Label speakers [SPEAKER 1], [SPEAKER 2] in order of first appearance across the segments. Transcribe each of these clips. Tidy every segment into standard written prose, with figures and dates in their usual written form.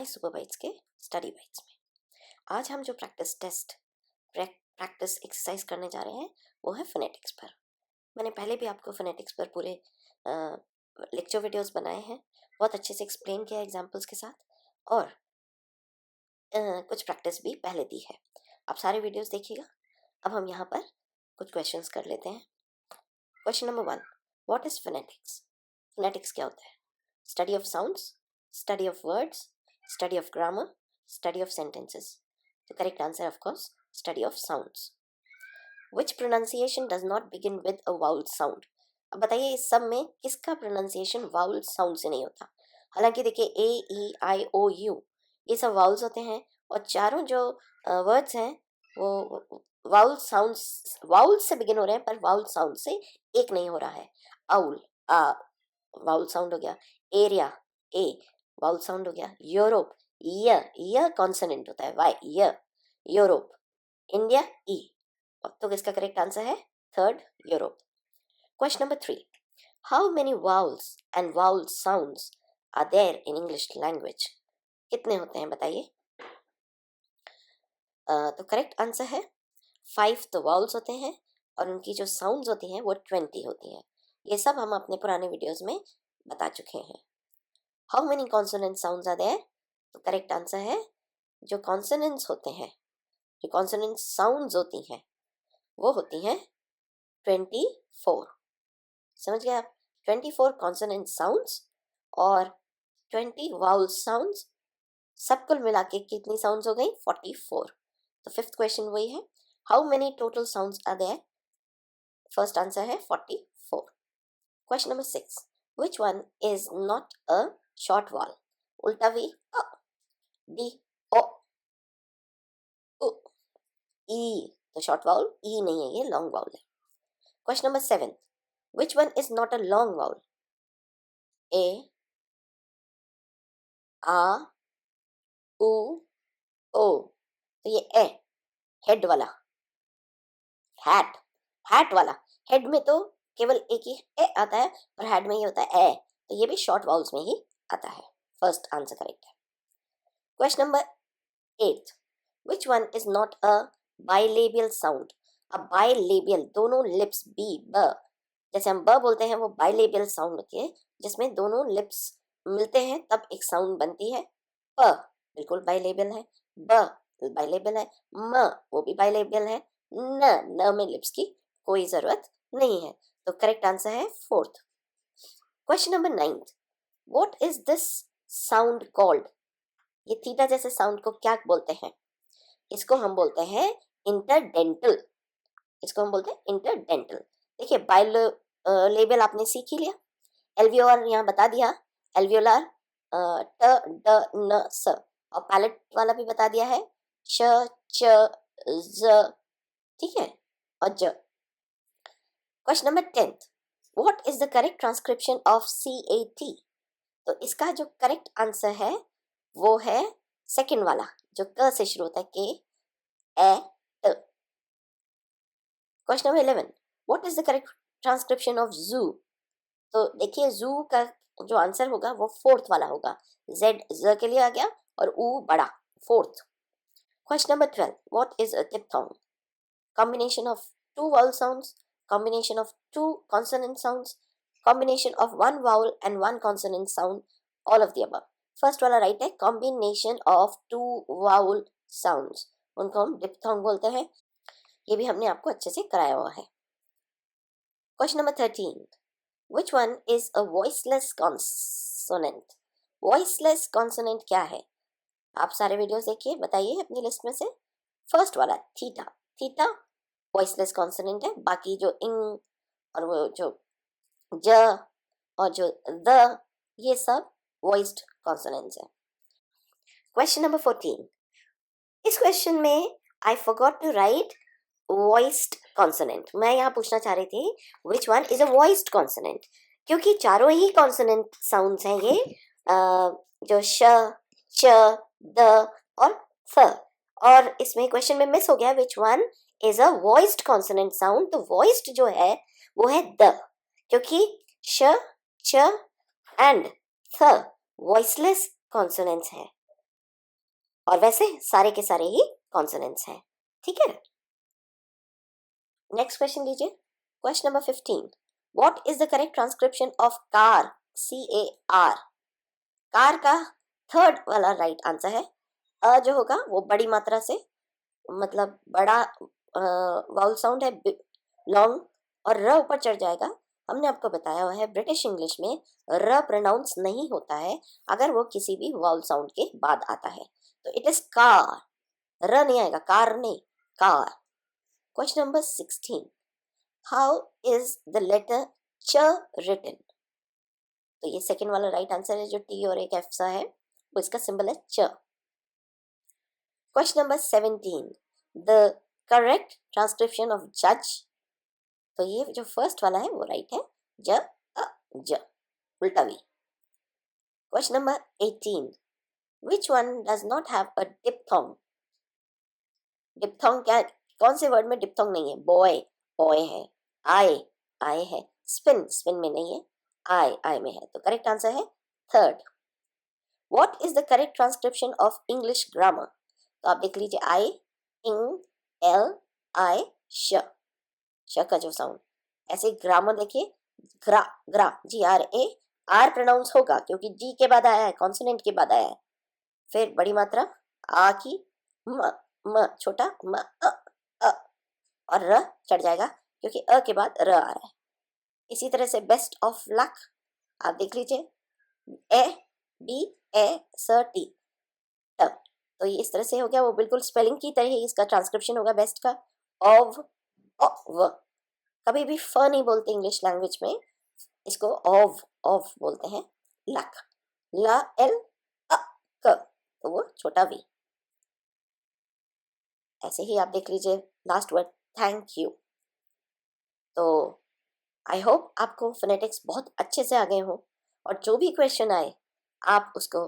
[SPEAKER 1] Super bytes के study bytes में। आज हम जो प्रैक्टिस एक्सरसाइज करने जा रहे हैं वो है फोनेटिक्स पर। मैंने पहले भी आपको फोनेटिक्स पर पूरे लेक्चर वीडियोस बनाए हैं, बहुत अच्छे से एक्सप्लेन किया एग्जांपल्स के साथ, और कुछ प्रैक्टिस भी पहले दी है। आप सारे वीडियोस देखिएगा। अब हम यहाँ पर कुछ क्वेश्चंस कर लेते हैं। Question number 1, what is phonetics? Phonetics क्या होता है? Study of sounds, study of words, study of grammar, study of sentences. तो correct answer of course study of sounds. Which pronunciation does not begin with a vowel sound? अब बताइए इस सब में किसका प्रोनाउंसिएशन वाउल साउंड से नहीं होता? हालांकि देखिए ए, ई, आई, ओ, यू ये सब वाउल्स होते हैं, और चारों जो वर्ड्स हैं वो वाउल से बिगिन हो रहे हैं, पर वाउल साउंड से एक नहीं हो रहा है। आउल आ वाउल साउंड हो गया, एरिया ए वाउल साउंड हो गया, यूरोप य कॉन्सोनेंट होता है वाई य, यूरोप, इंडिया ई। तो किसका करेक्ट आंसर है? Third, Europe. Question number 3, how many vowels and vowel sounds are there in English language? कितने होते हैं बताइए? तो करेक्ट आंसर है 5 तो वाउल्स होते हैं, और उनकी जो साउंड्स होती हैं वो 20 होती हैं। ये सब हम अपने पुराने वीडियोस में बता चुके हैं। How many consonant sounds are there? तो करेक्ट आंसर है जो कॉन्सोनेंट्स होते हैं, जो कॉन्सोनेंट साउंड्स होती हैं वो होती हैं 24। समझ गए आप? 24 कॉन्सोनेंट साउंड्स और 20 वाउल साउंड्स, सब कुल मिला के कितनी साउंड्स हो गई? 44। तो फिफ्थ क्वेश्चन वही है, how many total sounds are there? First answer है 44। Question number 6, which one is not a short vowel? उल्टा वी अ, डी ओ, उ, ई। तो शॉर्ट वाउल ई नहीं है, ये लॉन्ग वाउल है। Question number 7, which one is not a long vowel? ए, आ, उ, ओ। तो ये ए, हेड वाला, हैट वाला। हेड में तो केवल एक ही ए आता है, और हेड में ये होता है ए, तो ये भी शॉर्ट वाउल्स में ही आता है। फर्स्ट आंसर करेक्ट है। Question number 8, which one is not a bilabial sound? अब बाइलेबियल, दोनों लिप्स बी ब, जैसे हम ब बोलते हैं वो बाइलेबियल साउंड होती है, जिसमें दोनों लिप्स मिलते हैं तब एक साउंड बनती है। प बिल्कुल बाइलेबियल है, ब बाइलेबियल है, म वो भी बाइलेबियल है, न में लिप्स की कोई जरूरत नहीं है। तो करेक्ट आंसर है fourth. Question number 9, what is this sound called? ये थीटा जैसे साउंड को क्या बोलते हैं? इसको हम बोलते हैं इंटरडेंटल। इसको हम बोलते हैं इंटरडेंटल। देखिए लेबल आपने सीख ही लिया, एल्वियोलर यहाँ बता दिया, एल्वियोलर ट ड न स, और पैलेट वाला भी बता दिया है, श च ज, ठीक है, और ज। Question number 10, what is the correct transcription of CAT? तो इसका जो करेक्ट आंसर है वो है सेकंड वाला, जो क से शुरू होता है, के ए ट। Question number 11, what is the correct transcription of जू? तो देखिए जू का जो आंसर होगा वो फोर्थ वाला होगा, जेड ज के लिए आ गया, और ऊ बड़ा, fourth. Question number 12, what is a diphthong? Combination of two vowel sounds, combination of two consonant sounds, combination of one vowel and one consonant sound, all of the above. First वाला right है, combination of two vowel sounds, उनको हम diphthong बोलते हैं। ये भी हमने आपको अच्छे से कराया हुआ है। Question number 13, which one is a voiceless consonant? Voiceless consonant क्या है? आप सारे वीडियोस देखिए, बताइए अपनी लिस्ट में से। फर्स्ट वाला थीटा, थीटा वॉइसलेस कॉन्सोनेंट है, बाकी जो इंग और वो जो ज और जो द, ये सब वॉइस्ड कॉन्सोनेंट्स है। क्वेश्चन नंबर 14, इस क्वेश्चन में I forgot to write voiced consonant. मैं यहाँ पूछना चाह रही थी which one is a voiced consonant, क्योंकि चारों ही कॉन्सोनेंट साउंड्स हैं ये, जो श, च, द और फ, और इसमें क्वेश्चन में मिस हो गया विच one is a voiced consonant sound. तो वॉइस्ड जो है वो है द, क्योंकि श, च एंड थ वॉइसलेस कॉन्सोनेंट्स हैं, और वैसे सारे के सारे ही कॉन्सोनेंट्स हैं, ठीक है। नेक्स्ट क्वेश्चन लीजिए, question number 15, what is the correct transcription of car, CAR। Car का थर्ड वाला राइट आंसर है अ जो होगा वो बड़ी मात्रा से, मतलब बड़ा वाउल साउंड है लॉन्ग, और र ऊपर चढ़ जाएगा। हमने आपको बताया हुआ है ब्रिटिश इंग्लिश में र प्रोनाउंस नहीं होता है अगर वो किसी भी वाउल साउंड के बाद आता है, तो इट इज कार, र नहीं आएगा, कार नहीं, car. Question number 16, how is the letter च रिटन। तो ये सेकंड वाला राइट आंसर है, जो टी और एक एफ सा है वो इसका सिंबल है च। Question number 17, the correct transcription of जज। तो ये जो फर्स्ट वाला है वो राइट है, ज अ ज, उल्टा V. Question number 18, which one does not have a diphthong. Diphthong क्या, कौन से वर्ड में डिप्थोंग नहीं है, बॉय बॉय है, आई है, स्पिन स्पिन में नहीं है, आई में है, तो करेक्ट आंसर है third. What is the correct transcription of English grammar. तो आप देख लीजिए, आई, इंग, एल, आई, श, श का जो साउंड, ऐसे ग्रामर देखिए, ग्रा ग्रा GRA, आर प्रोनाउंस होगा क्योंकि जी के बाद आया है, कॉन्सोनेंट के बाद आया है। फिर बड़ी मात्रा आ की, म छोटा म अ, और र चढ़ जाएगा क्योंकि अ के बाद र आ रहा है। इसी तरह से बेस्ट ऑफ लक, आप देख लीजिए, ए बी ए स टी, तो ये इस तरह से हो गया, वो बिल्कुल स्पेलिंग की तरह ही इसका ट्रांसक्रिप्शन होगा बेस्ट का। ऑव व, कभी भी फ नहीं बोलते इंग्लिश लैंग्वेज में, इसको ऑव बोलते हैं। लक, ला एल अ क, तो वो छोटा वी। ऐसे ही आप देख लीजिए लास्ट वर्ड थैंक यू। तो आई होप आपको फोनेटिक्स बहुत अच्छे से आ गए हो, और जो भी क्वेश्चन आए आप उसको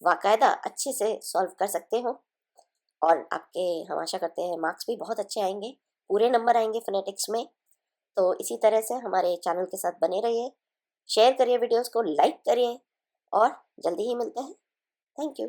[SPEAKER 1] बाकायदा अच्छे से सॉल्व कर सकते हो, और आपके हम आशा करते हैं मार्क्स भी बहुत अच्छे आएंगे, पूरे नंबर आएंगे फोनेटिक्स में। तो इसी तरह से हमारे चैनल के साथ बने रहिए, शेयर करिए वीडियोस को, लाइक करिए, और जल्दी ही मिलते हैं। Thank you.